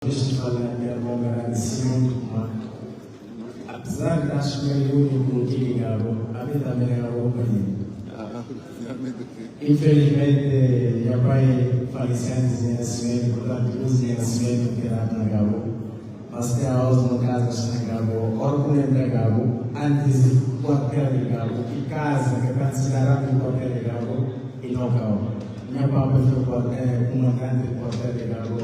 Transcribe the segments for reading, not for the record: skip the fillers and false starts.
Festival é um agradecimento, apesar de acho que é o único que ligava, a vida também é algo bonito. Infelizmente, meu pai faleceu antes de nascimento, portanto, os de nascimento que era na Gabo, mas até a última casa na Gabo, órgão de Gabo, antes de quartel de Gabo, e casa que é considerado o quartel de Gabo, e não Gabo. Minha papa foi comandante do quartel de Gabo,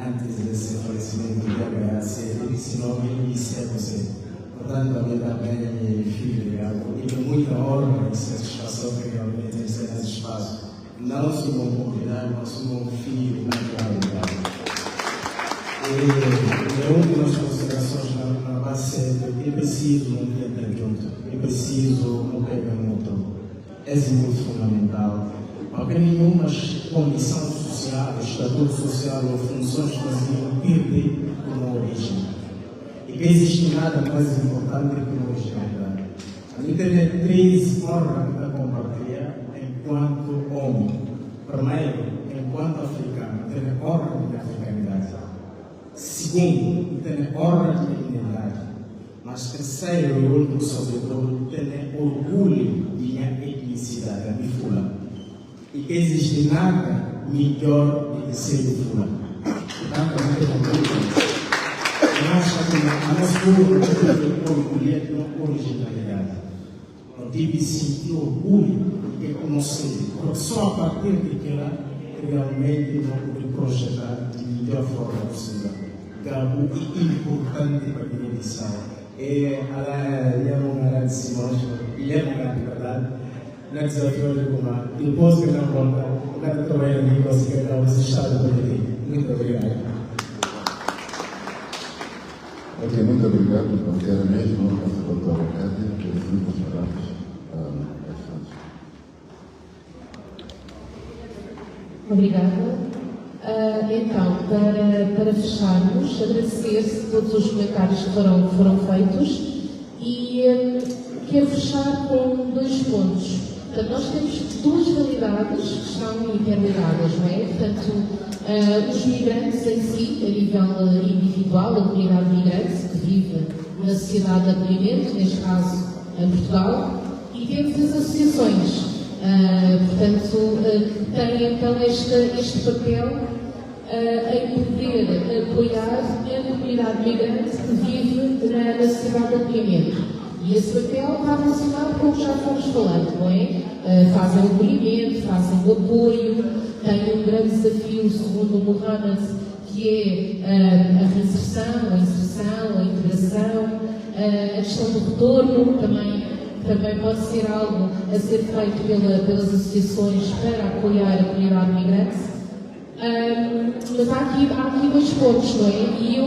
antes desse falecimento de agradecer, ele ensinou a iniciar você. Portanto, a minha também filho, e com muita honra e satisfação que realmente está nesse espaço. Não sou um convidado, mas sou um filho natural. E uma das considerações na base sempre, eu preciso não ter junto, eu preciso não pegar muito. É muito fundamental. Porque nenhuma condição social, estatuto social ou funções conseguiram perder como origem. E que existe nada mais importante que a originalidade. A gente tem três formas de compartilhar enquanto homem. Primeiro, enquanto africano, tem honra de africanidade. Segundo, tem honra de feminilidade. Mas terceiro e último, sobretudo, tem orgulho de minha etnicidade, a minha fula. E que existe nada melhor do que ser o fulano. Portanto, eu acho que a nossa orgulho na originalidade. Eu tive sentir orgulho de conhecer, porque só a partir daquela realmente não pude projetar de melhor forma possível. Gabo é importante para a minha missão. É um agradecimento, e é uma verdade. Na desafio de Guma, depois que na volta, o cara trabalha em conseguir dar os estados do Brasil. Muito obrigado. Ok, muito obrigado, porque era mesmo a nossa doutora Cádia, pelas muitas palavras bastantes. Obrigada. Então, para fecharmos, agradecer todos os comentários que foram feitos e quero fechar com dois pontos. Portanto, nós temos duas realidades que estão interligadas, não é? Portanto, os migrantes em si, a nível individual, a comunidade migrante que vive na sociedade de acolhimento, neste caso em Portugal, e temos as associações. Portanto, têm então este papel em poder apoiar a comunidade migrante que vive na sociedade de acolhimento. E esse papel está relacionado com o que já fomos falando, não é? Fazem o acolhimento, fazem o apoio, têm um grande desafio, segundo o Mohamed, que é a reinserção, a inserção, a integração, a questão do retorno, também pode ser algo a ser feito pelas associações para apoiar a comunidade migrante. Mas há aqui dois pontos, não é? E eu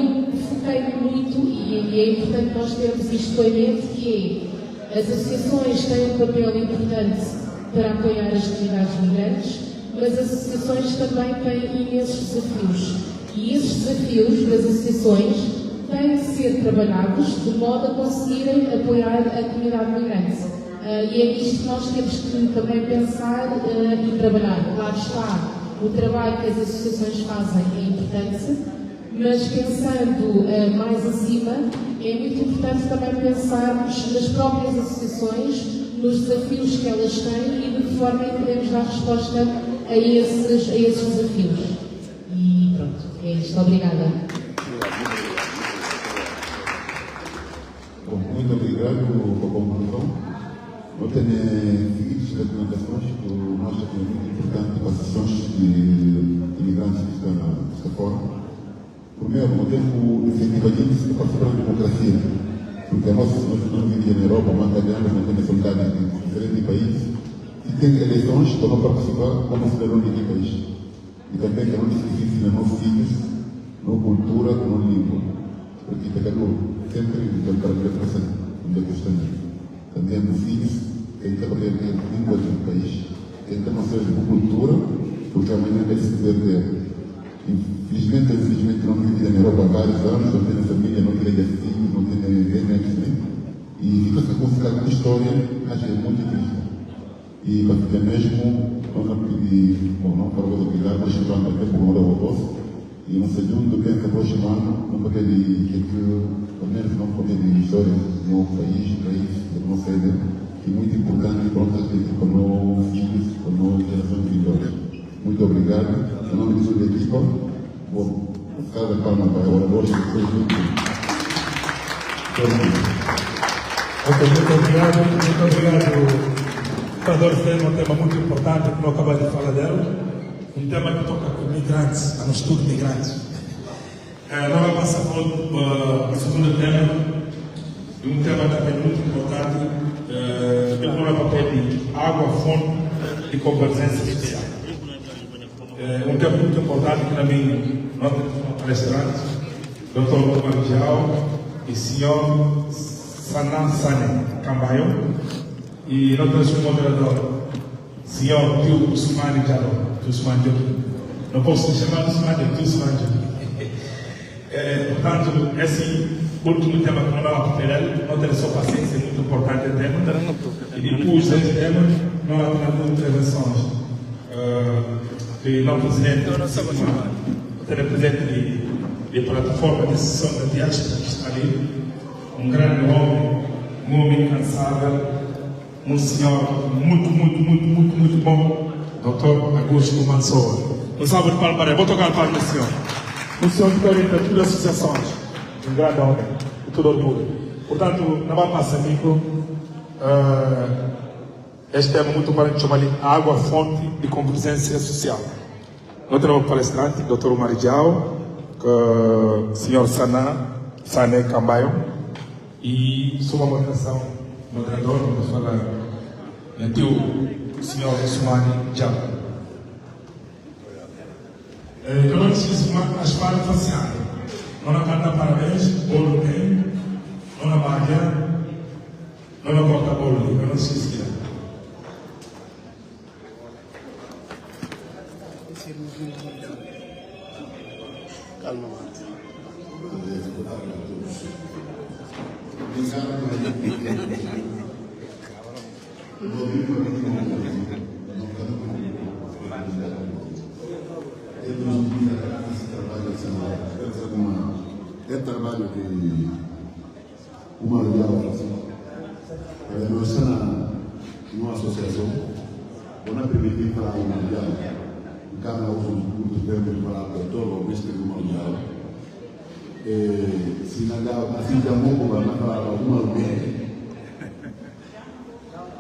foquei muito, e é importante nós termos isto em mente, que é, as associações têm um papel importante para apoiar as comunidades migrantes, mas as associações também têm imensos desafios. E esses desafios das associações têm de ser trabalhados de modo a conseguirem apoiar a comunidade migrante. E é nisto que nós temos que também pensar e trabalhar. Lá está. O trabalho que as associações fazem é importante, mas pensando mais acima, é muito importante também pensarmos nas próprias associações, nos desafios que elas têm e de que forma é que podemos dar resposta a esses desafios. E pronto, é isto. Obrigada. Bom, muito obrigado pela conclusão. Eu tenho seguido recomendações que mostram que é muito importante para as ações de imigrantes que estão desta forma. Primeiro, o tempo efetivamente para sobre a democracia, porque nós vivemos na Europa, mas não temos soldados de diferentes países, e tem eleições para não participar como cidadão de que país. E também que não é difícil nos nossos filhos, na cultura, na língua. Porque sempre para a presente, onde é que estamos. Também os filhos têm que aprender a língua do país, têm que não seja de cultura, porque amanhã vai se perder. Infelizmente não vive na Europa há vários anos, não tem família, não tem filhos, não tem ninguém, e fica com uma história, acho que é muito triste. E para mesmo, não para o cuidar, deixa eu também por uma hora ou E um segundo que acabou chamando, não porque ele pelo menos não porque de histórias do nosso país, do nosso sede, que é muito importante para nós para os filhos, para as gerações vindoras. Muito obrigado. Em nome de toda a equipa, vou ficar da palma para o orador, que foi muito. Muito obrigado. Orador, tem um tema muito importante que não acabei de falar dela. Um tema que toca com migrantes, a no estudo de migrantes. Não vai passar por o segundo tema, um tema também muito importante, que é o papel de água, fonte e convergência social. Um tema muito importante que também nós temos palestrantes, Dr. Maridial e Sr. Sana Sane Cambaio, e nós temos um moderador, Sr. Tio Usmani Jalo. Não posso me chamar de Usmani, Tio Usmani Jalo. Portanto, esse último tema que não dá para não ter só paciência, é muito importante o tema. E depois desse tema, nós temos intervenções de nosso presidente, o representante de plataforma de sessão da diáspora que está ali, um grande homem, um homem incansável, um senhor muito bom, Dr. Augusto Mansour. Um salve de palmas para ele. Vou tocar para o senhor. Um senhor que orienta todas as associações. Um grande homem. E todo orgulho. Portanto, não vai passar micro. Este tema muito importante chama-lhe água, fonte de convergência social. Nós temos o palestrante, Dr. Maridial, Sr. Sane Cambaio, e sua moderação, moderador, vamos falar, o Sr. Usmani Jalo. Eu não preciso as falas faciais. Não canta parabéns, bolo tem, não Maria, não corta bolo, eu não esqueci. Calma, é trabalho de uma nós estamos numa associação, onde permitir para o mundial, cada um tempo para o todo o mestre do mundial. Se não assim já muito para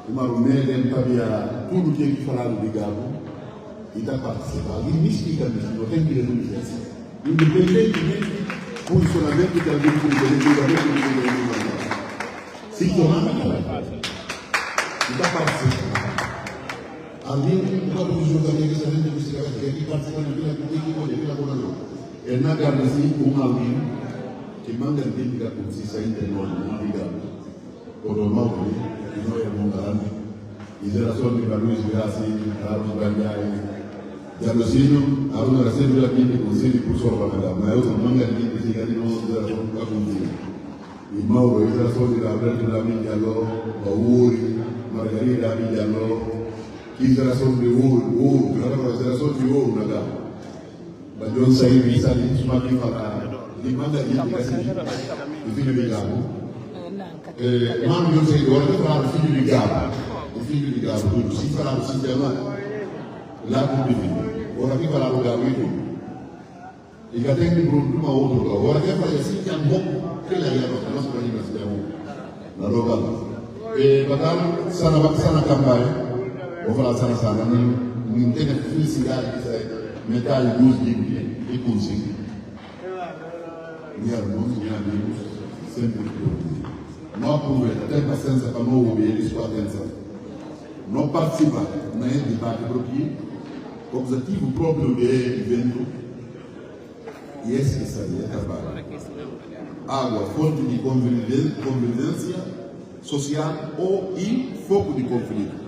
uma mulher havia tudo que ele falava de Gabo e está participando. E misticamente, não tem que resolver isso. Independentemente do funcionamento que alguém tem que se tornar está participando. Ali, o próprio julgamento que a gente investiga, que aqui participa naquela coisa, é na garrazinha alguém que manda a típica consciência entre nós, não diga, por o mal, que não é montarante, e geração de Luiz Graça, Carlos Banhai, Janucino, a uma geração de aqui de conselho por sua família, mas eu não manda a típica de nós, geração de Acundia. E Mauro, a geração de Gabriel da Mindialó, Bauri, Margarida da Mindialó, que geração de ouro, a geração de ouro, na Gaba. Mas eu saí de Isa, de uma que fala, de manda a típica do filho de Gabo. Mano, eu sei, eu vou falar do filho de Gabo. O filho de Gabo, tudo. Se falar do sistema, lá com o filho. Agora aqui falar do Gabo e tudo. E já tem que ir para uma outra. Agora quer fazer assim, que é um pouco. Que ele é a nossa família, na local. E batalha, sana campanha. Vou falar sana, não tem a felicidade de sair metade dos livros e consigo. Minha irmãos, meus amigos, sempre não aproveita, tem paciência para não ouvir eles com atenção. Não participa no debate, porque o objetivo próprio do evento e esse que seria trabalho. Água, fonte de convivência social ou e foco de conflito.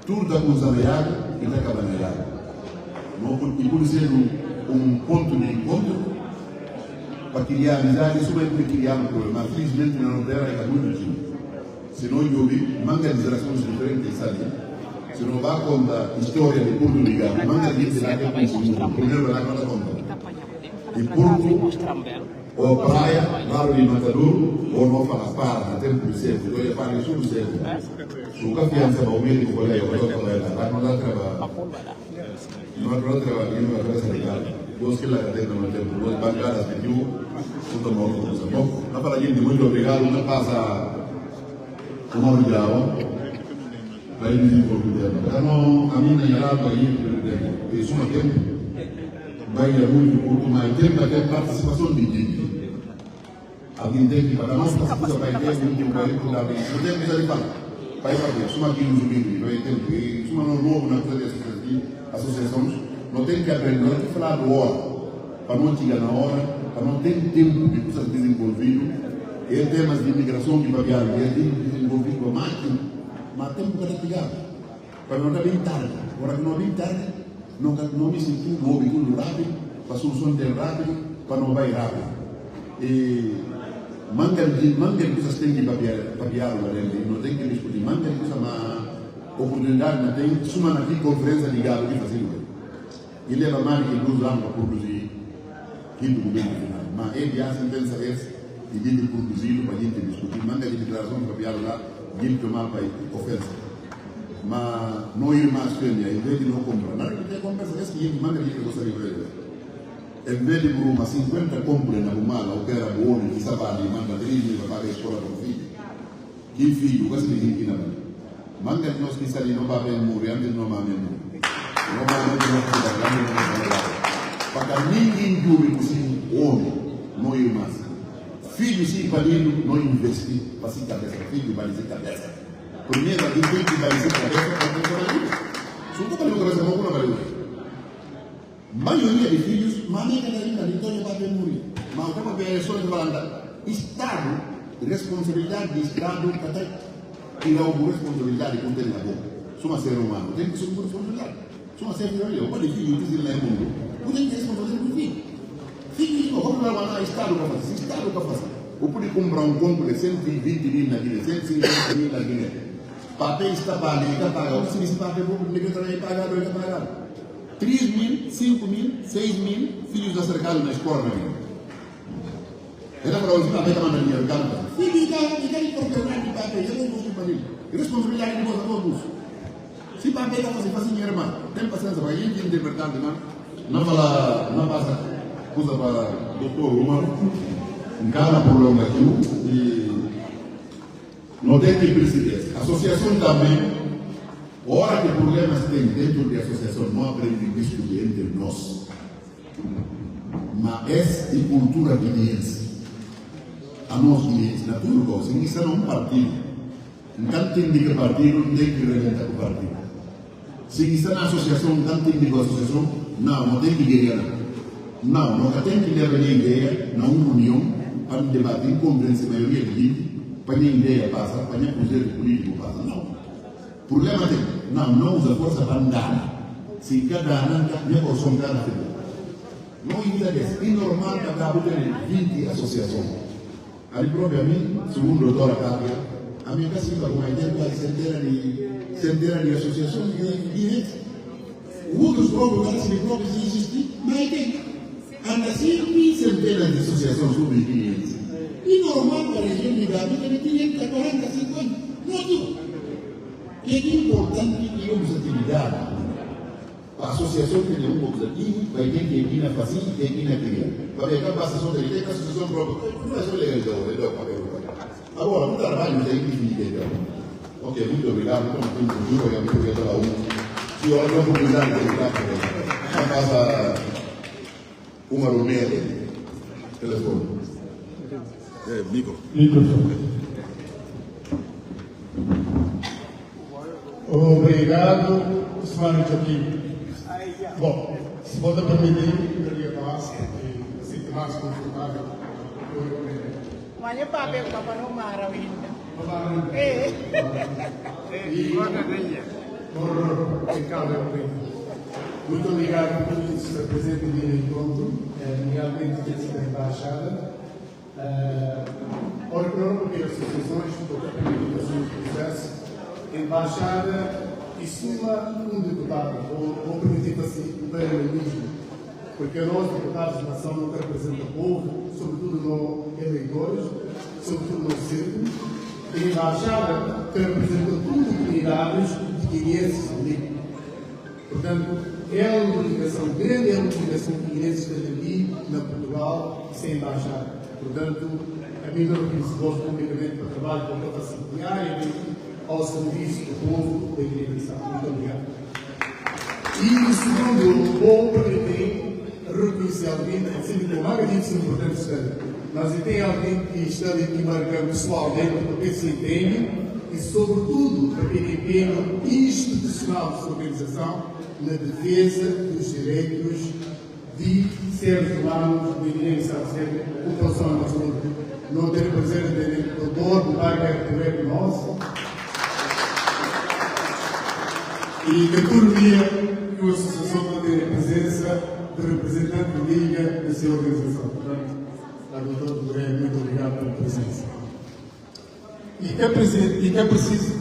Tudo está consagrado e está cabanheirado. E por ser um ponto de encontro, para criar amizade, isso vai criar um problema. Felizmente, na novela é muito tímido. Se não houve, manga de gerações diferentes ali. Se não vai contar história de Porto Ligado, manga de lá que é o primeiro lá que vai contar. e Porto, ou praia, Barro de Matadouro, ou não fala para, tempo de sempre, eu ia falar isso do sempre. Se o confiança para o médico, eu vou falar, não dá trabalho. Não dá trabalho, não dá trabalho. Deus que lá tem no tempo, duas bancadas de Rio, tudo novo. Bom, na para gente, muito obrigado, não passa uma hora para ele desenvolver. Então, a minha irada aí, isso é tempo. Vai muito curto, mas tem que ter participação de gente. Alguém tem que pagar mais participação para ter muito vai cuidar bem. Não tem que fazer para vai fazer. Suma aqui no subir, vai ter que suma no novo na coisa de associações. Não tem que aprender, não tem que falar do hora para não chegar na hora, para não ter tempo de coisas desenvolvidas. E temas de imigração que vai viajar, é desenvolvido mas tempo para chegar. Para não estar bem tarde. Agora que não é bem tarde. Não me senti tudo rápido, para a solução ter rápido, para não vai rápido. E manga de coisas tem que papiar lá dentro, não tem que discutir. Manga de coisas, uma oportunidade não tem, suma aqui conferência ligada que fazer. E leva mais que 2 anos para produzir aquilo do governo final. Mas ele já se pensa esse, e ele produzido para a gente discutir. Manga de declaração para papiar lá, ele tomar para ofensa. Mas não ir mais frente, em vez de não comprar, nada que tem conversa, esse que manda que eu gostaria de ver. Em vez de uma 50 compras na Bumala, o que era do homem, que sabia, manda 3 mil para pagar a escola para o filho. Que filho, quase ninguém que não. Manda que nós que saímos não vai ver morrer, antes não vai ver morrer. Não vai ver morrer, não vai ver. Para ninguém dure com esse homem, não ir mais. Filho, se valido, não investir para se cabeça. Filho, vai dizer cabeça. Primeiro, aqui tem que vai ser cabeça para ter valor. Se não valeu cabeça, não vai valer. Maioria de filhos, maneira da linda, então vai ver morrer. Mas o que vai ver é só de valanda. Estado, responsabilidade do Estado, até tirar uma responsabilidade com ele na boca. Sou um ser humano, tem que ser uma responsabilidade. Sou um ser humano, eu pode filho, eu disse lá no mundo. Eu tenho que responsabilidade do filho. Filho, como vai lá, Estado vai fazer? Estado vai fazer. Eu pude comprar um combo de 120 mil na Guiné, 150 mil na Guiné. Papel está pago, está pago. Se esse papel público também pagado, está pagado. 3 mil, 5 mil, 6 mil filhos acercados na escola. Era para os papéis que mandam dinheiro, cara. Filho, está importante de papel, eu não gosto para ele. Responsabilidade de nós todos. Se papel você faz dinheiro, mano, tem paciência, vai gente interpretando, não fala, não passa coisa para o doutor Romano. Cada problema aqui e não tem que precisar. A associação também, hora que problemas tem dentro da associação, não aprende a discutir entre nós. Mas essa é cultura guineense. A nós guineenses, na tua coisa, isso é um partido. Não tem que partido, não tem que representar o partido. Se está na associação, não tem que ir a associação, não tem que guerrear. Não tem que levar ninguém na união. Para debater compreensão a maioria de gente, para a ideia passar, para o projeto político passar. Não. O problema é não usa força para andar. Se cada ano, não é só cada ano. Não é normal que acaba ter 20 associações. Ali próprio a mim, segundo o doutor Acápia, a minha casa fica com uma ideia centena de associações de outros próprios existem, mas tem. Anda sempre centenas de associações subguineenses. E normal para a região de Gabi, ele tem 40, 50. Não tudo. É importante que tenhamos atividade. A associação tem um objetivo, vai ter que ir na fazer e tem que ir na criar. Para ver a associação dele, tem a associação própria. Não é só legal, papel. Agora, o trabalho tem que ficar. Ok, muito obrigado. Muito obrigado a um. Se olha, eu vou cuidar de ele. Passa uma reunião dele. Telefone. Microfone. Obrigado, Osmano Joaquim. Bom, se pode permitir, eu queria falar e sinto mais confortável. Mas é papel para não mara ainda. Muito obrigado por estar presente no encontro, nomeadamente da Embaixada. Ora, porque as associações, porque a participação do processo, Embaixada e suma um deputado, ou permitir assim, o paralelismo porque nós, deputados de nação, não representamos o povo, sobretudo nos eleitores, sobretudo nos círculos, e a embaixada que representa tudo comunidades de 500 ali. Portanto, é uma ligação grande, é uma ligação que 500 esteja ali, na Portugal, sem embaixada. Portanto, a mim não me gosto publicamente para trabalho com a votação diária ao serviço do povo da Guiné-Bissau. Muito obrigado. E, segundo, vou permitir reconhecer alguém, sempre que o Maga disse importante estar, mas tem alguém que está aqui marcando pessoalmente, porque se entende, e, sobretudo, para quem empenho institucional de sua organização na defesa dos direitos de seres humanos de Guiné-Bissau, população nacional. Não ter o prazer de ter o doutor do Pai que estiver conosco. E que todo dia que a associação não tem a presença de representante da Liga da sua organização. Portanto, a doutora André, muito obrigado pela presença. E que é preciso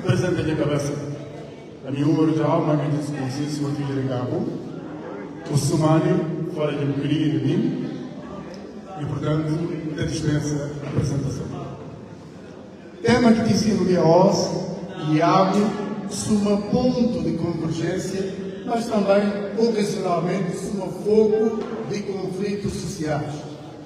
presente na minha cabeça. A minha número de alma, a minha consciência, o filho de Gabo, o Sumani, fora de Mukiri e de mim, e portanto, da dispensa a apresentação. Tema que dizia no dia 11, Iago, suma ponto de convergência, mas também, ocasionalmente, suma foco de conflitos sociais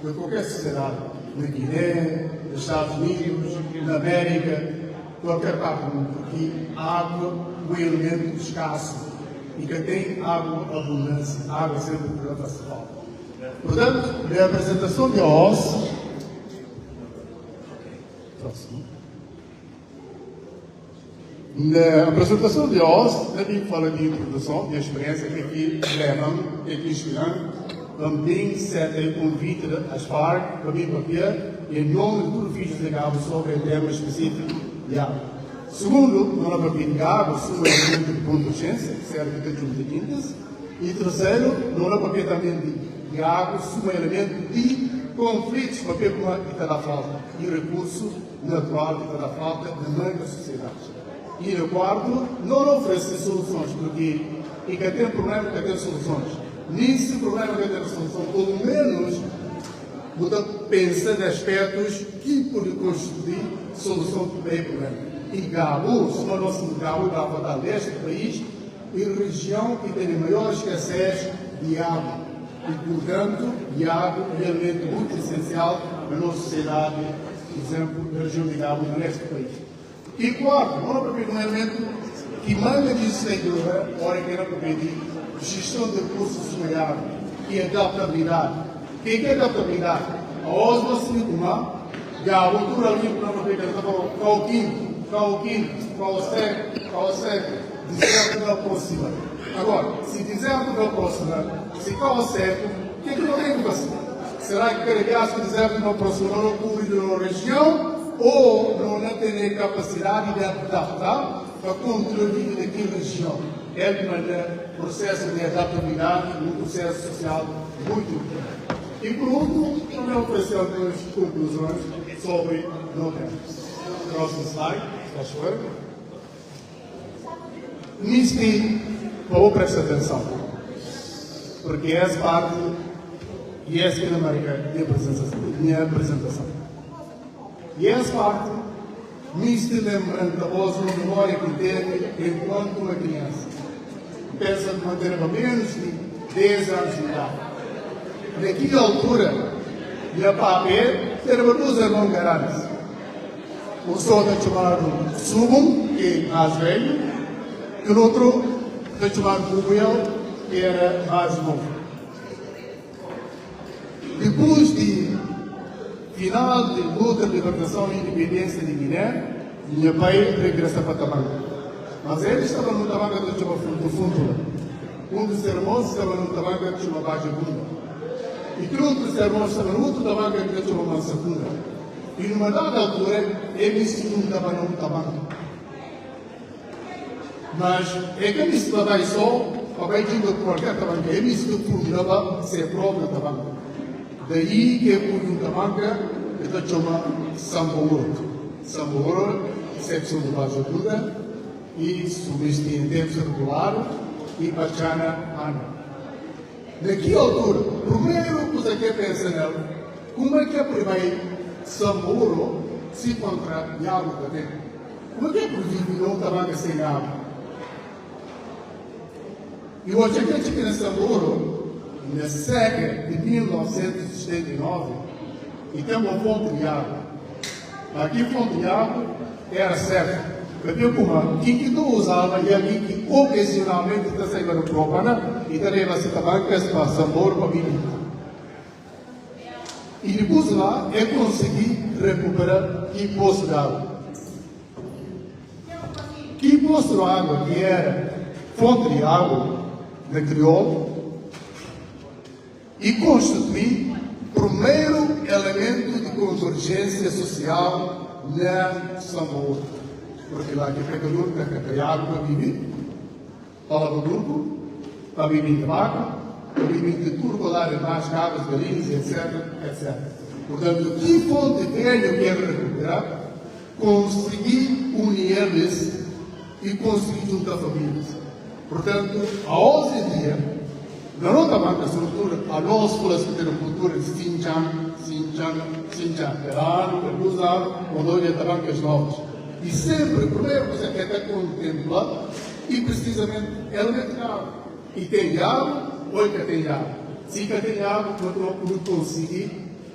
de qualquer sociedade, na Guiné, nos Estados Unidos, na América, qualquer parte do mundo, porque a água é um elemento escasso e quem tem água, abundância, a água sempre faz falta. Portanto, na apresentação de hoje, na apresentação de hoje, também fala de introdução, de experiência que aqui levam, que aqui estudam, também serve convite às FARC, para mim, papel, e em nome de tudo fiz de Gabo sobre o tema específico de água. Segundo, não é papel de água, sobre o elemento de convergência, que serve de juntas quintas. E terceiro, não é papel também de água, sobre o elemento de conflitos, papel que está na falta, e recurso natural que está na falta de muitas sociedades. E no quarto, não oferece soluções, porque e que tem problema que tem soluções. Nesse problema que tem solução, pelo menos, pensar em aspectos que podem constituir solução do bem problema. E Gabo, se nós não Gabo, Gabo está deste país, e região que tem a maior escassez de água. E, portanto, de água é um elemento muito essencial na nossa sociedade, por exemplo, na região de Gabo, neste país. E quarto, um elemento que manda disso sem dúvida, ora que era para pedir, gestão de recursos de água e adaptabilidade. O que é adaptabilidade? A osmose tomar, a altura ali para não pegar, qual o quinto, qual o seco, deserto da próxima. Agora, se deserto da próxima, se qual o seco, o que não tem que fazer? Será que carregar o deserto da próxima não cobre na região? Ou não tem capacidade de adaptar para contribuir naquela região. É um processo de adaptabilidade, um processo social muito importante. E por último, também oferecer algumas conclusões sobre o tema. Próximo slide, faz favor. Nisto, vou prestar atenção, porque essa parte e essa que marca minha apresentação. E essa parte me lembrando a voz uma memória que teve enquanto uma criança. Pensa de manter a menos de 10 anos de idade. Naquela altura, minha papel era duas irmãos grandes. Um só era chamado Subum, que é mais velho, e o outro era chamado Bubuel, que era mais novo. Depois de final de luta de libertação e independência de Guiné, meu pai regressa para Tabanca. Mas ele estava no Tabanca que chama Fundo. Um dos irmãos estava no Tabanca que chama Baja Bunda. E que outros irmãos estavam no outro Tabanca que chama Mansacunda. E numa dada altura, eles não estavam no Tabanca. Mas é que eles estavam só, papai tinha que qualquer Tabanca, eles não fundavam ser próprio Tabanca. Daí que é por um Tabanca que chama Sambogoro. Sambogoro, exceção do Baja Bunda, e subiste em tempo regular e Bachana Ana. Naquela altura, primeiro coisa que eu penso nela, como é que é primeiro Samboro se encontra em água da terra? Como é que é possível não tamanho sem água? E o que é que na Samboro, na século de 1979, e tem uma fonte de água. Aqui a fonte de água era certa. Porque como que tu usava e ali que ocasionalmente está saindo no propana e também vai ser tabancas para Samboro para beber. E depois lá eu consegui recuperar que poço de água. Que poço de água que era fonte de água de crioulo e constitui o primeiro elemento de convergência social na Samboro. Porque lá que pecador tem água para beber, para o grupo, para beber tabaco, para beber de tudo, lá de mais cabras, galinhas, etc, etc. Portanto, que fonte velho quer recuperar, conseguir unir eles e conseguir juntar famílias. Portanto, a hoje em dia, na nossa banca estrutura, a nós escolas que têm cultura de Xinjiang, ano, por 2 anos, quando olha as bancas novas. E sempre, a primeira coisa que é contemplar, e precisamente, ela é água. E tem água, ou que tem água. Se tem água, não conseguir,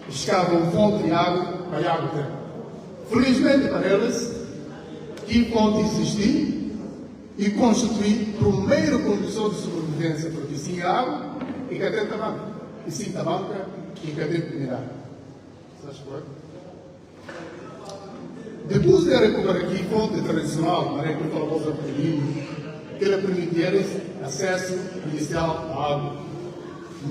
escava uma fonte de água para a água ter. Felizmente para elas, que fonte existir e constituir a primeira condição de sobrevivência, porque sem água, e que tem tabanca. E sem tabanca, e que tem comida. Depois de recuperar aqui a fonte tradicional, Maria que falou para o que ela permitia acesso inicial à água.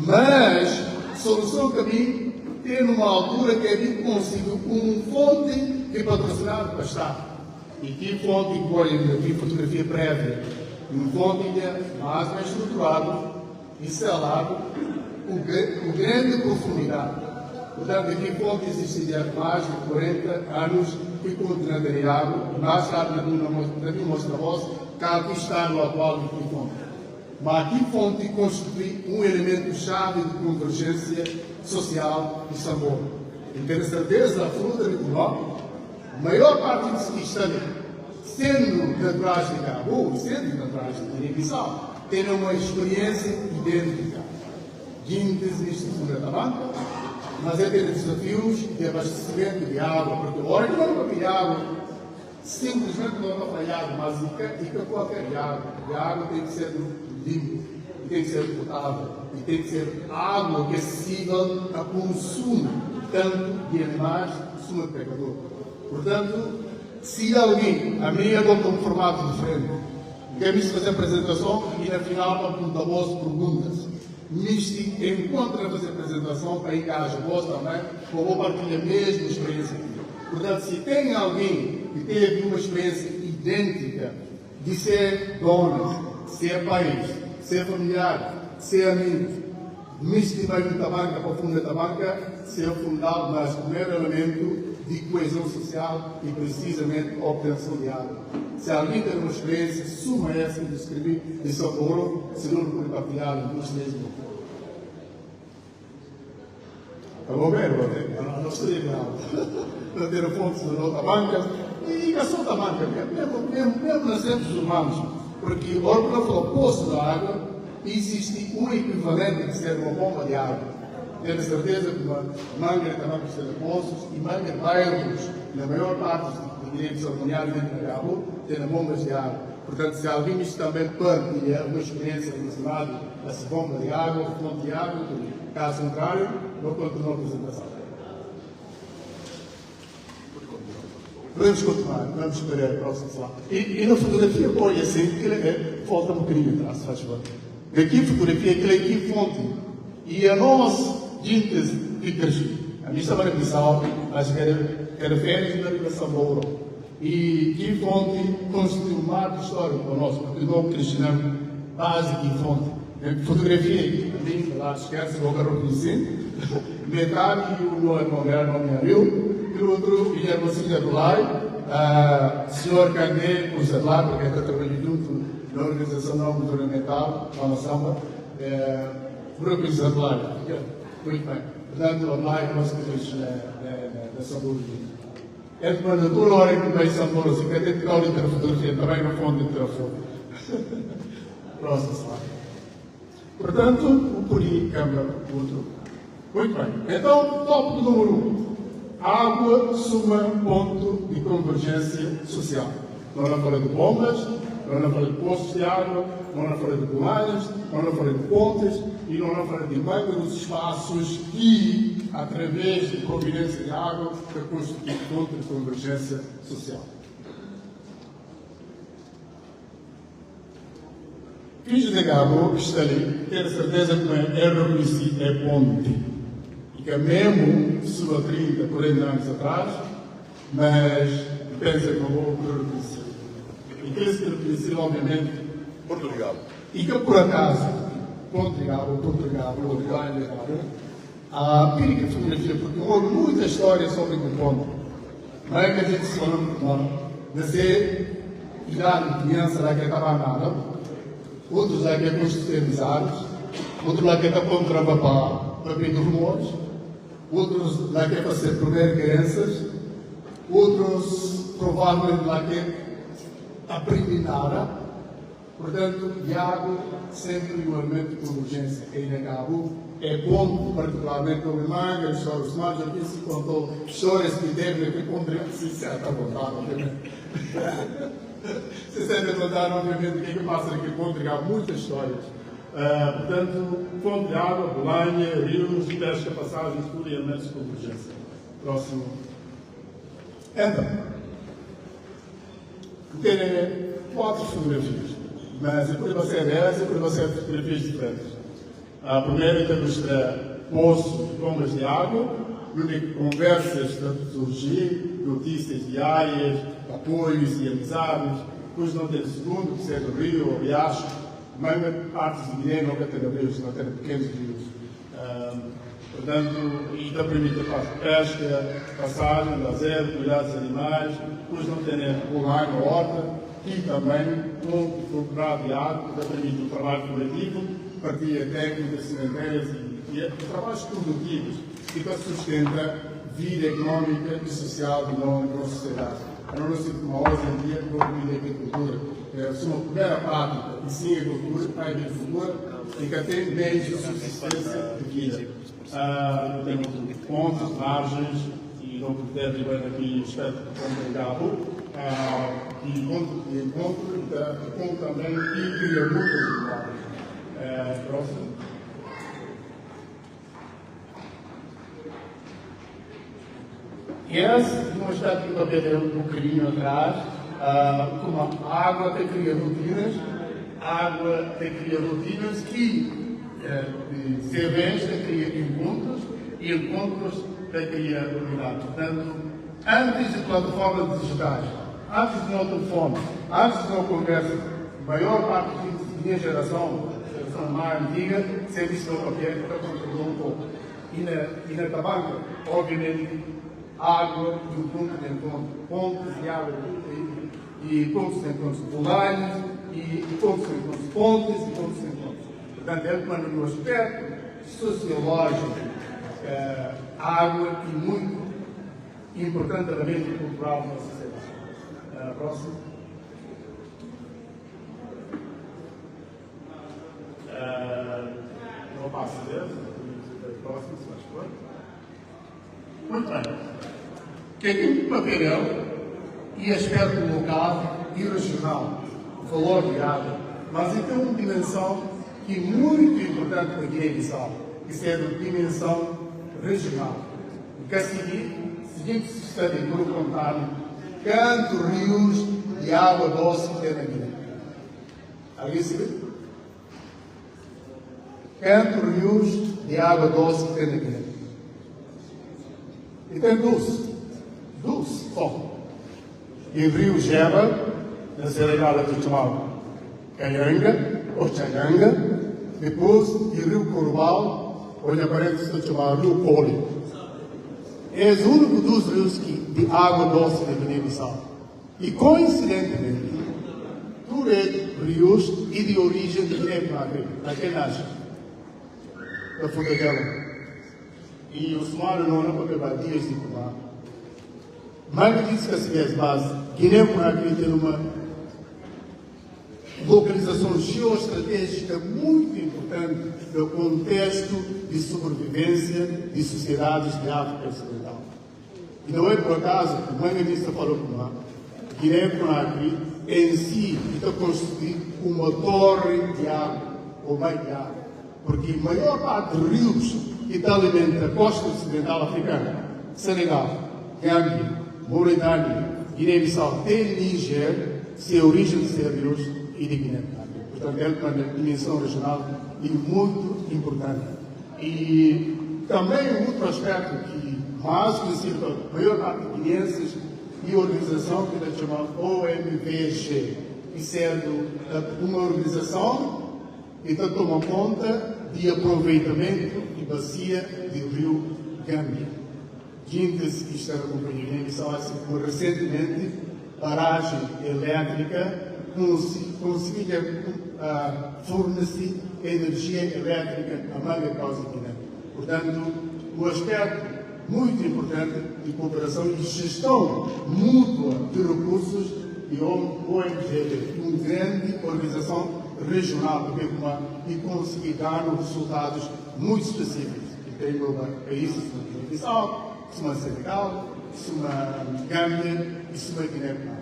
Mas, a solução que a mim tem numa altura que a mim consigo uma fonte de patrocinado para estar. E que fonte que olha aqui fotografia prévia, uma fonte mais estruturada, instalado, com grande profundidade. Portanto, aqui fonte existe há mais de 40 anos que continua em água, mais tarde na minha mostra a voz, que aqui está no atual de fonte. Mas aqui fonte constitui um elemento-chave de convergência social e sabor. E tenho certeza absoluta de que a maior parte dos que estão sendo naturais de Cabo, sendo naturais de Guiné-Bissau, têm uma experiência idêntica. Guintes e estrutura da banca, mas é ter desafios de abastecimento de água, porque a hora que não vai água, simplesmente não vai água, mas e que qualquer água. A água tem que ser limpa, tem que ser potável, e tem que ser água acessível a consumo, tanto de animais como de pecador. Portanto, se alguém, a mim adota um formato diferente, quer-me fazer a apresentação e na final aponta voz perguntas. Nisto, encontra a fazer a apresentação para encarar a voz também, eu vou partilhar a mesma experiência. Portanto, se tem alguém que teve uma experiência idêntica de ser dono, ser país, ser familiar, ser amigo, nisto vai da banca para o fundo da banca, ser fundado mas o primeiro elemento de coesão social e precisamente a obtenção de água. Se alguém tem uma experiência, suma essa de escrever de socorro, se não pode partilhar nos mesmos. Vou ver, não estou não ter fontes da outra banca e a outra banca, mesmo nas seres humanos, porque o órgão falou poço da água, existe um equivalente de ser uma bomba de água. Tenho certeza que Manga também precisa de poços e Manga bairros, na maior parte dos direitos harmoniados dentro da Cabo, tem bombas de água. Portanto, se alguém também partilha uma experiência relacionada a essa bomba de água, fonte de água, caso contrário, não continuo a apresentação. Vamos continuar, vamos esperar a próxima slide. E na fotografia, olha assim, falta um bocadinho atrás, se faz favor. Aqui a fotografia, aquele aqui fonte. E a nós, gente que cresceu. A minha estava na Bissau, acho que era férias na Ribação Moura. E que fonte constitui um marco histórico para nós, porque nós crescemos básico e fonte. A fotografia aqui, também, lá esquece, vou reconhecer. Metade o nome Ariel, e o outro Guilherme Silva do Lai, senhor Candé, o Zerlar, porque está trabalhando junto na Organização Não Governamental, lá na Samba. grupo exemplar. Muito bem. Portanto, online nós temos da saúde. É de maneira toda hora que vem São Paulo, assim, que até tirar o fotografia, também na fonte de telefone. Próximo slide. Portanto, o PURI, Câmara, o outro. Muito bem. Então, tópico número 1. Água suma ponto de convergência social. Não falei de bombas, não falei de postos de água, não falei de boleiras, não falei de pontes e não falei de macros espaços que, através de providência de água, constituem ponto de convergência social. Filhos de Gabo, que está ali, ter certeza que não é reconhecido, é ponte. E que é mesmo sua 30, 40 anos atrás, mas pensa que não vou reconhecer. E que se reconhecer, obviamente, Portugal. E que por acaso, Portugal, a pírica fotografia, porque houve muita história sobre o ponto. Não é que a gente se lembra de ser idade de criança lá que estava nada, outros lá que é constitucionalizados, outros lá que está contra para pedir rumores, outros lá que é para ser primeiro crianças, outros provavelmente lá que é aprendinara. Portanto, Iago, sempre igualmente com urgência, é inegável, é ponto, particularmente o manga, os histórios mais, aqui se contou histórias que devem ter contra se certa vontade, obviamente. Se sente contar, obviamente, o que é que passa aqui contra, há muitas histórias. Portanto, fonte de água, Bolanha, rios, pesca, passagens, tudo e elementos de convergência. Próximo. Então, tem 4 fotografias, mas eu depois você é 10 e depois você é fotografias diferentes. A primeira demonstra poços, bombas de água, onde conversas de surgir, notícias diárias, apoios e amizades. Depois não tem o segundo, que seja o rio ou o riacho, mas partes de Guiné não tem rios, não tem pequenos rios. Portanto, e da permite a pesca, passagem, lazer, cuidar dos animais, depois não tem o lago, a horta, e também um procurado de água, que permite o trabalho coletivo, partilha técnicas, cimenteiras e trabalhos produtivos, que sustenta a vida económica e social de nossa sociedade. Eu não sinto como hoje em dia, não vida agricultura. Se uma primeira prática e sim a agricultura, e que tem bens de subsistência de vida. Tenho pontos, margens, e não puder ver aqui o espectro de Gabo, e encontro também e cria muitas igualdades. Próximo. E esse, nós estamos aqui para ver um bocadinho atrás, como a água tem cria rotinas, que de eventos tem cria encontros, e encontros tem cria unidade. Portanto, antes de plataformas digitais, antes de não telefone, antes de não conversa, a maior parte da minha geração mais antiga, sempre estou a papel para controlar um pouco. E na tabanca, obviamente, água e um ponto de encontro, pontes de água e pontos de encontro boleiros e pontos de encontro pontes e pontos de encontro. Portanto, é no aspecto sociológico, água e muito importante elemento cultural na sociedade. Próximo. Não passa desse. Próximo, se faz favor. Muito bem. Que tem papel e aspecto local e regional, valor de água, mas tem uma dimensão que é muito importante para Guiné-Bissau, que é a dimensão regional. O que seguinte se está de contar quantos rios de água doce tem na Guiné. Alguém se vê? Quantos rios de água doce tem na Guiné? E tem 12 só. E o rio Geba, na Serralhada que chamava Canhanga, ou Changanga, depois o rio Corubal, onde aparece se chamar Rio Poli. É o único dos rios de água doce da Guiné-Bissau. E coincidentemente, todos rios e de origem de Guiné-Bissau, daquele nasce. da Fudagela. E o Somália não é para pegar dias de Cuba. Mas disse que assim é base. Guiné-Conakry tem uma localização geoestratégica muito importante no contexto de sobrevivência de sociedades de África Ocidental. E não é por acaso que o Manganista falou com Guiné-Conakry em si está construído uma torre de água, ou meio de água, porque a maior parte dos rios que alimenta a costa ocidental africana, Senegal, Gâmbia, Mauritânia, Guiné-Bissau, tem Níger, sem origem de sérvios e de Guiné-Conakry. Portanto, é uma dimensão regional e muito importante. E também outro aspecto que mais conhecido pela maior parte de guineenses e a organização que é chamada OMVG, que sendo uma organização que toma conta de aproveitamento de bacia do rio Gâmbia. Diante-se que está acompanhando Guiné-Bissau, assim como recentemente barragem elétrica conseguia fornecer energia elétrica a manga causa Guiné. Portanto, o aspecto muito importante de cooperação e gestão mútua de recursos e OMG, uma grande organização regional do Becuá e conseguir dar resultados muito específicos. Que tem países como Guiné-Bissau, como Senegal, como Gâmbia e como Guiné-Conakry.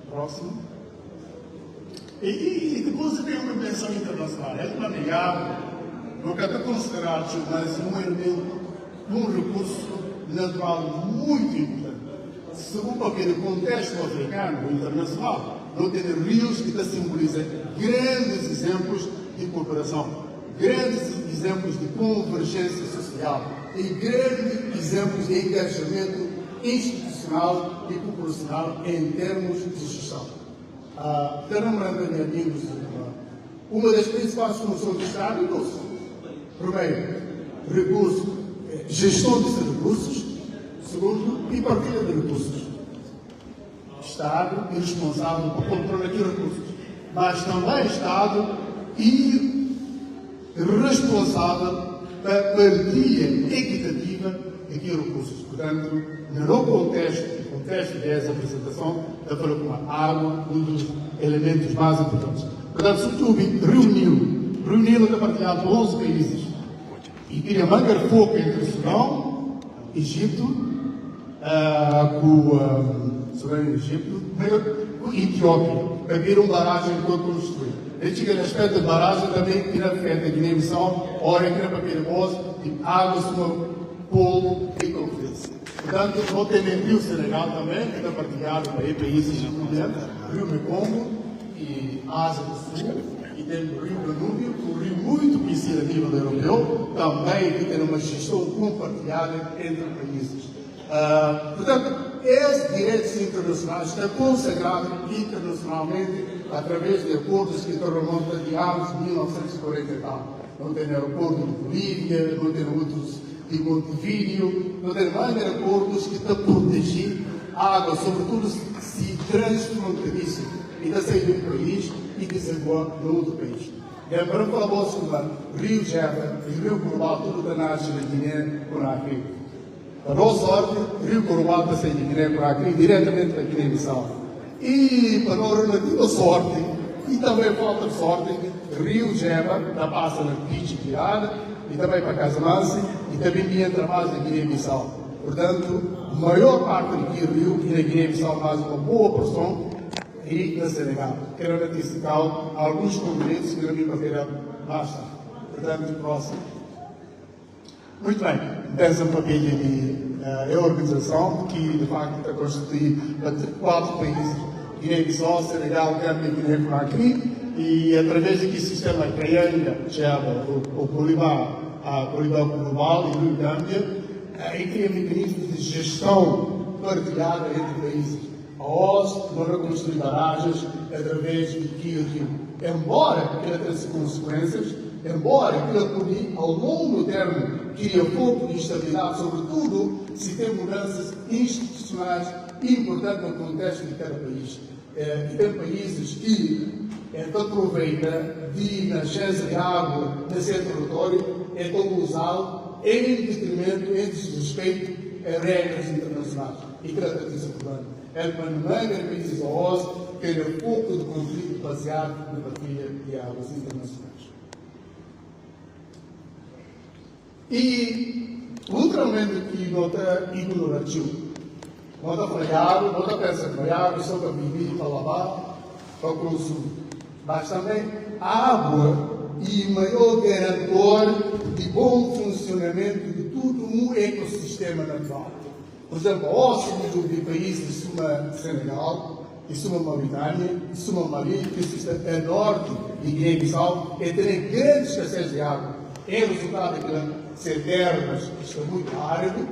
Próximo. E depois tem uma dimensão internacional. É uma negável, não quero considerar, mas um elemento, um recurso natural muito importante. Segundo aquele contexto africano ou internacional, não tem rios que simbolizam grandes exemplos de cooperação, grandes exemplos de convergência social e grandes exemplos de engajamento institucional e populacional em termos de gestão. Lembrando, meus amigos, uma das principais funções do Estado é doce. Primeiro, recursos, gestão desses recursos. Segundo, e partilha de recursos. Estado é responsável por controlar aqueles recursos, mas também Estado e responsável pela partilha equitativa daqueles recursos. Portanto, no contexto dessa apresentação, da forma como a água, um dos elementos mais importantes. Portanto, sobretudo, reuniu a partilhar de 11 países e queria manter foco entre Sudão, Egito, com Etiópia, para ver uma barragem que foi construída. Ele chega no aspecto de barragem também, que era feita em Guiné-Bissau, ora que era para aquele bosque, de água sobre polo e conferência. Portanto, não tem nem Rio Senegal também, que está partilhado para países includentes, Rio Mekong e Ásia do Sul, e tem o Rio Danúbio, um rio muito conhecido a nível europeu, também que tem uma gestão compartilhada entre países. Portanto, esse direito internacional está consagrado internacionalmente através de acordos que remontam de anos 1940 e tal. Não tem acordo de Bolívia, não tem outros de Montevideo, não tem mais acordos que estão protegendo a água, sobretudo se transfronteiriça, e está saindo de um país e que se voa no outro país. Para falar sobre Rio Jeba e Rio Global, tudo está nasce na Guiné-Conakry. Para nossa sorte, Rio Global está saindo de Guiné-Conakry diretamente para Guiné-Bissau. E para a relativa sorte, e também falta de sorte, Rio Jeba está passando na Pichi Pirada, e também para Casamance, e também entra mais na Guiné-Bissau. Portanto, a maior parte do Rio e na Guiné-Bissau faz uma boa porção e na Senegal. Quero ratificar alguns componentes que não me bateram basta. Portanto, próximo. Muito bem, essa papilha é a organização que, de facto, está constituída por 4 países: Guiné-Bissau, Senegal, Gâmbia e Guiné-Conakry, e através daqui sistema Caianga, Jeba, o Colibá Global e o Gâmbia, e cria mecanismos de gestão partilhada entre países. A OS vai construir barragens através do Rio. Embora ela tenha consequências, embora ela pode, ao longo termo, cria foco de estabilidade, sobretudo se tem mudanças institucionais importantes no contexto de cada país. E tem países que então aproveita de nascença de água nesse território, então usá-lo em detrimento, em desrespeito a regras internacionais e características urbanas. É para não haver países que ter pouco de conflito baseado na partilha de águas internacionais. E ultramente que nota ignorativo. Nota falhado, nota pensa falhado, só para beber, para lavar, para o consumo. Mas também a água e maior garantor de bom funcionamento de todo um ecossistema natural. Por exemplo, ósseos de países como Senegal, e como Mauritânia, e como Mali, que existe a norte de Guiné-Bissau, e tem grande escassez de água. É resultado de ser terras que estão muito áridas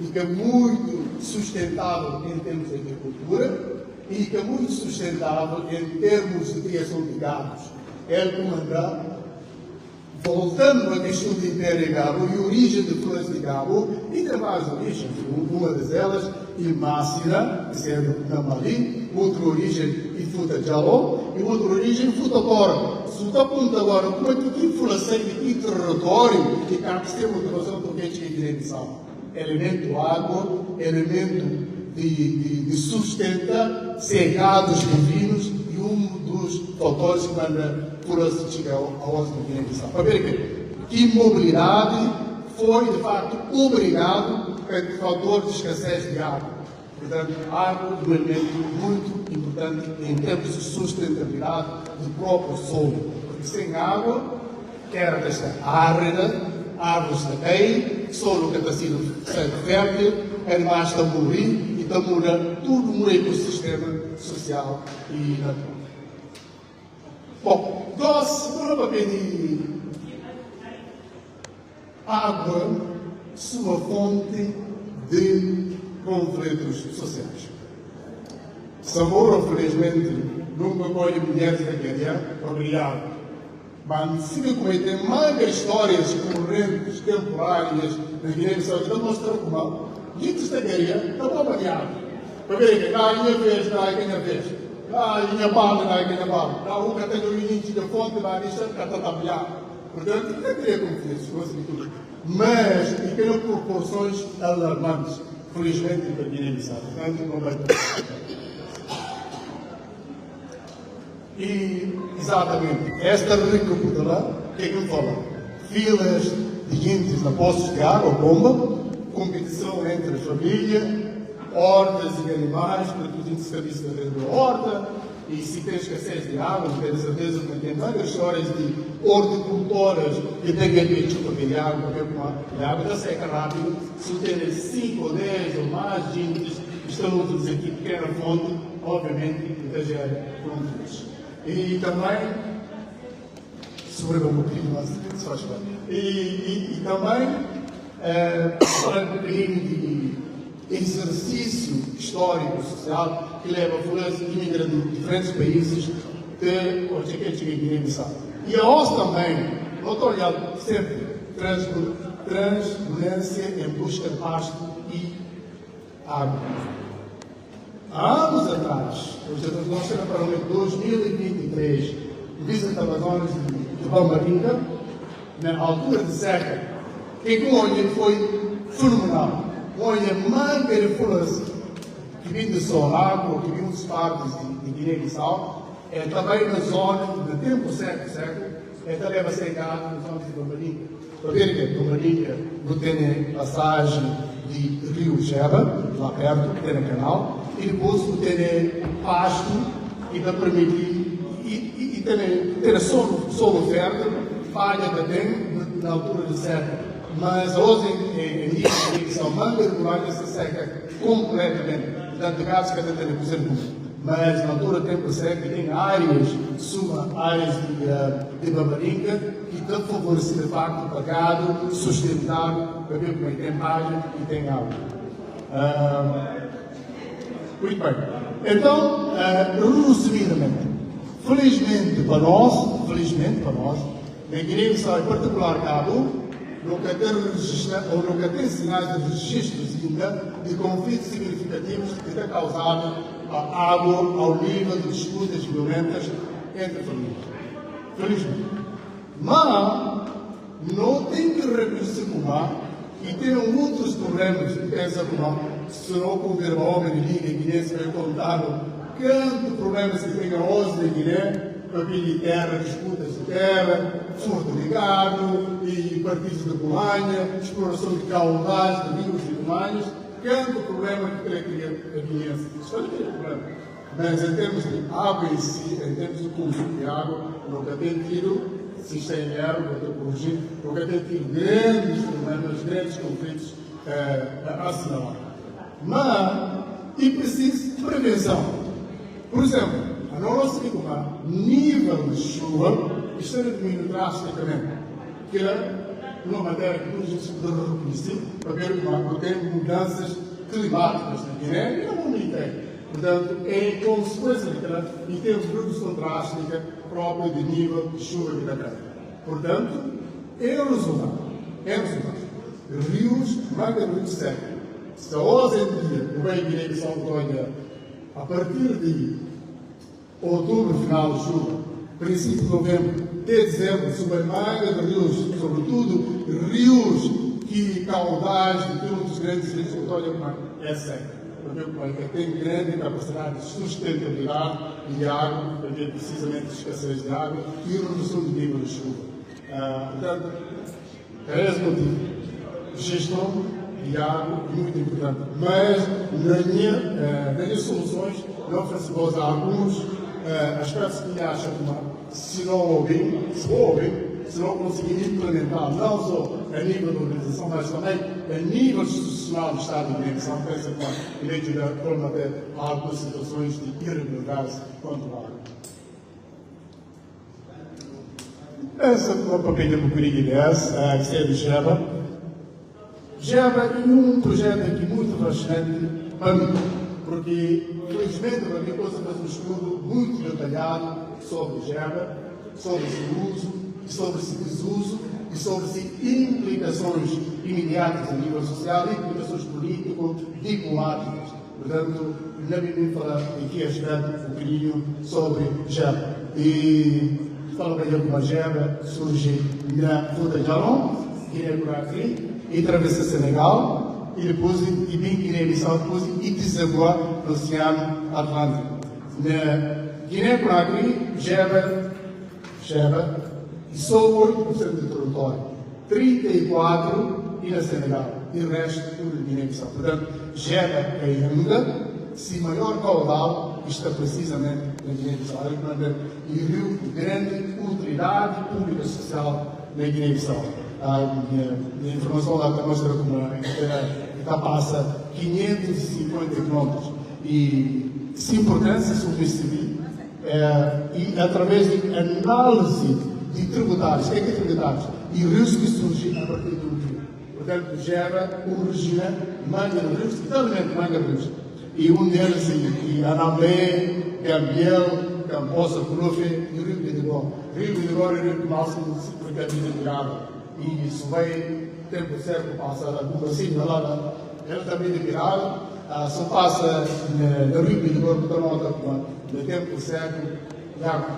e que é muito sustentável em termos de agricultura e que é muito sustentável em termos de criação de gados. Ele comanda, voltando à questão de Império e Gabo e origem de flores de Gabo, e tem várias origens, uma delas, Ilmácina, que é da Mali, outra origem, Ifuta Jaló, e outra origem, Futa Cora. Se você aponta agora, como é que inflação de que território que cá que tem uma relação com o que é Guiné-Bissau? Elemento água, elemento de sustenta, cegados bovinos e um dos fatores que manda por assim chegar ao osso de Guiné-Bissau. Para ver que imobilidade foi, de facto, obrigado pelo fator de escassez de água. Portanto, água é um elemento muito importante em termos de sustentabilidade do próprio solo. Porque sem água, terra desta árida, árvores da caem, solo que está sendo fértil, animais estão a morrer e está a mudar todo um ecossistema social e natural. Bom, nós vamos para pedir água, sua fonte de conflitos sociais. Samora, felizmente, nunca foi mulher da guerra, obrigado. Mas se me cometem mais histórias correntes, temporárias, na Guiné-Bissau, que não mostram como ditos da guerra, não estão variados. Para ver que cá minha vez, cá minha vez. Cá minha bala, cá minha bala. Cá o que tem o início da fonte, lá nisso, cá está trabalhado. Portanto, não queria conflitos, tudo. Mas, e que proporções alarmantes, felizmente, para a Guiné-Bissau. Portanto, não vai ter. E, exatamente, esta recapitulação, o que é que me fala? Filas de gente na poços de água, bomba, competição entre a família, hortas e animais, para que a gente sabe se dentro da horta, e se tem escassez de água, não tenho certeza que tem várias histórias de horticultoras que têm que ter chupa de água, para ver como a água da seca rápido, se tem 5 ou 10 ou mais gente que estão a dizer aqui pequena fonte, obviamente, que gera conflitos. E também, sobre um pouquinho, mas se faz bem. E também, falando um pouquinho de exercício histórico, social, que leva a fluência de imigrantes de diferentes países de onde é que Guiné-Bissau. E a OSS também, não estou olhando sempre, transparência em busca de pasto e água. Há anos atrás, nós temos para o ano 2023, visita Amazonas de Bambaringa, na altura de seca, que com olho foi fenomenal. Olha, manga de flores que vem de Sonaco, que vem dos parques de Guiné-Bissau, é também na zona, no tempo seco, é também vai ser cá na zona de Bambaringa. Para ver que Bambaringa não tem passagem de Rio Jeba, lá perto, que tem no canal, e depois tem pasto e vai permitir e tem solo fértil, falha também na altura de seca. Mas hoje em dia são manga rurais essa seca completamente. Portanto, casos que até tem por exemplo, mas na altura tempo seca tem áreas, áreas de Bambaringa que estão favorecidas de facto para gado, sustentável, para ver como é que tem página e tem água. Muito bem. Então, resumidamente, felizmente para nós, na Guiné-Bissau em particular Cabo, nunca tem sinais de registros ainda de conflitos significativos que tenham causado a água ao nível de disputas violentas entre famílias. Felizmente. Mas não tem que reconhecer como e tem outros problemas que pensa como se não houver uma homem de Guiné se vai contar quantos problemas que tem hoje na Guiné, papel de terra, disputas de terra, furto de gado e partidos de colônia, exploração de caudais, de rios e demais, quanto problema que cria a Guiné. Isso é problema. Mas em termos de água em si, em termos de consumo de água, nunca tem tido sistema de água, nunca tem tido grandes problemas, grandes conflitos a assinalar. Mas, e preciso de prevenção. Por exemplo, a nossa nível de chuva está diminuindo drasticamente. Que é uma matéria que a gente pode reconhecer, para ver como tem mudanças climáticas na Guiné e no mundo inteiro. Portanto, é consequência daquela e temos redução drástica própria de nível de chuva que está. Portanto, é o resultado. Rios, manga muito seca. Se hoje em dia, o bem Guiné de São Antônio, a partir de outubro, final de chuva, princípio de novembro, até dezembro, sobre a manga de rios, sobretudo rios que caudais de todos os grandes rios de São Antônio, é seca. Porque tem grande capacidade de sustentabilidade de água, porque precisamente escassez de água e redução do nível de chuva. Portanto, é esse motivo. Gestão de água é muito importante. Mas, nas minhas soluções, eu ofereço a alguns aspectos que acham que, se não conseguir implementar, não só a nível da organização, mas também a nível institucional do Estado de Guiné, são pensa que ele irá combater algumas situações de irregularidades quanto à água. Essa é uma papinha para o Guiné-Guinness, que é de Jeba. Jeba é um projeto aqui muito fascinante para mim, porque, felizmente, para mim, posso fazer um estudo muito detalhado sobre Jeba, sobre o seu uso, sobre o seu desuso e sobre as implicações imediatas a nível social, implicações político-diplomáticas. Portanto, não me falar aqui um bocadinho sobre Jeba. E falo bem como a Jeba surge na Fruta de Jalon, Guiné-Conakry, e atravessa Senegal, e depois e vem Guiné-Bissau, depois e deságua no Oceano Atlântico. Na Guiné-Conakry, Jeba, e só 8% do território, 34% e na Senegal, e o resto tudo de Guiné-Bissau. Portanto, Jeba é ainda, se maior caudal está precisamente na Guiné-Bissau. E Rio grande utilidade pública social na Guiné-Bissau. A informação lá está mostrando como está passa 550 quilômetros. E se importância sobre civil, e através de análise de tributários, o que é tributários? E rios que surgem a partir do rio. Portanto, gera origina manga de rios, totalmente manga de rios. E um deles, Anambé, Gambiel, Campoça, Curufe e o Rio Bidegó. Rio Bidegó é o rio que mais se precipita de água. E isso vai, tempo certo, passa assim, lá, ela também de virada, só passa no Rio Bidegó, no tempo certo, de água.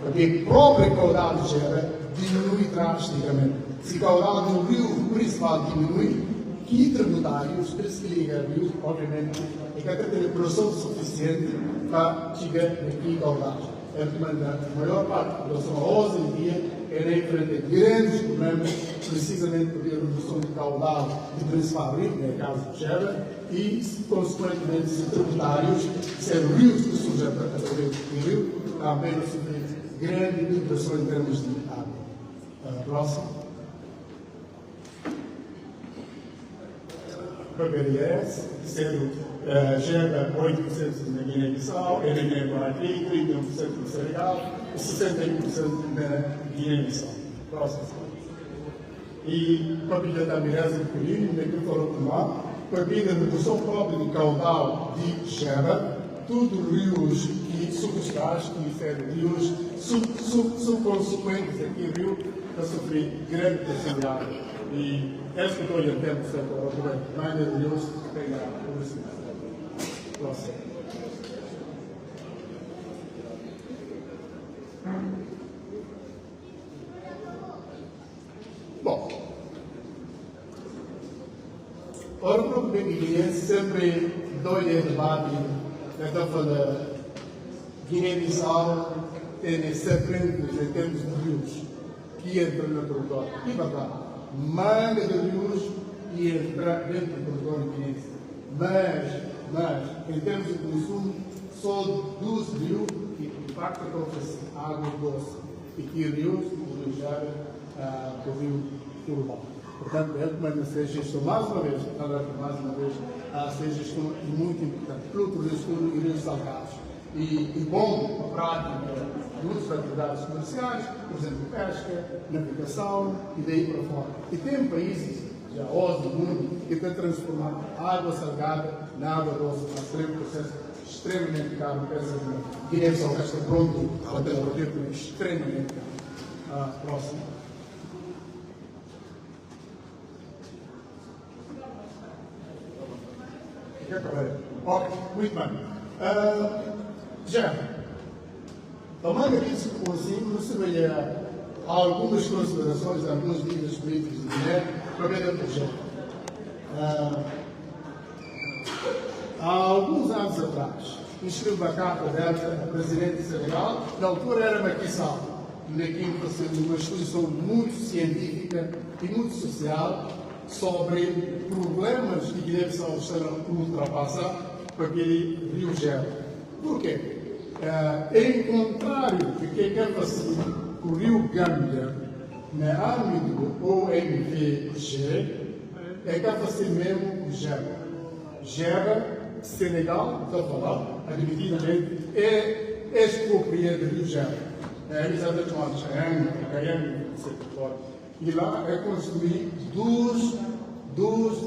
Porque a própria caudal de Jeba diminui drasticamente. Se a caudal do rio principal diminui, que tributários, que liga rios, obviamente, é que até tem produção suficiente para chegar aqui caudal. É que a maior parte da população hoje em dia é enfrenta grandes problemas, precisamente porque a redução de caudal do principal rio, que é o caso de Jeba, e, consequentemente, se tributários, se rios que surgem através do rio, também sofrer grande limitação em termos de água. Próximo. PBDS, sendo Jeba 8% na Guiné-Bissau, na Guiné-Conakry, 31% no Senegal e 61% na Guiné-Bissau. Próximo. E para a Pilha da Mireza de Corinho, que falou com lá, para a redução própria de caudal de Jeba, tudo rios que substrais, que ferem rios, são consequentes aqui, o rio para sofrer grande pressão de água. E essa que estou olhando tempo certo agora também, mais de rios que tem a publicidade. Próximo. O grupo de guineenses sempre dois debate, está falando Guiné-Bissau tem serpentes em termos de rios que entram no território. E para manga de rios e entrar dentro do território guinense. Mas, em termos de consumo, só dos rios que impactam a água doce. E que rios, o Rio Jara, o Rio Urubá. Portanto, é uma gestão, mais uma vez, seja gestão muito importante, pelo turismo e rios salgados. E bom para a prática de outras atividades comerciais, por exemplo, pesca, navegação e daí para fora. E tem países, já hoje do mundo, que estão transformando água salgada na água doce, mas tem um processo extremamente caro. Guiné-Bissau está pronto para ter um projeto extremamente caro. Próximo. Ok, muito bem. Já, tomando aqui isso por cima, você veja algumas considerações, algumas líderes políticos de Guiné para ver o projeto. Há alguns anos atrás, escrevi uma carta aberta ao presidente de Senegal, na altura era Macky Sall, naquilo que foi uma exposição muito científica e muito social sobre problemas que Guiné-Bissau está a ultrapassar para aquele Rio Gel. Por quê? Em contrário do que quer fazer o Rio Gâmbia, no âmbito do OMVG, é que fazer mesmo o Gera. Gera, Senegal, está a falar, admitidamente, é expropriado do Rio Gera. É exatamente uma Caiane, e lá é construir duas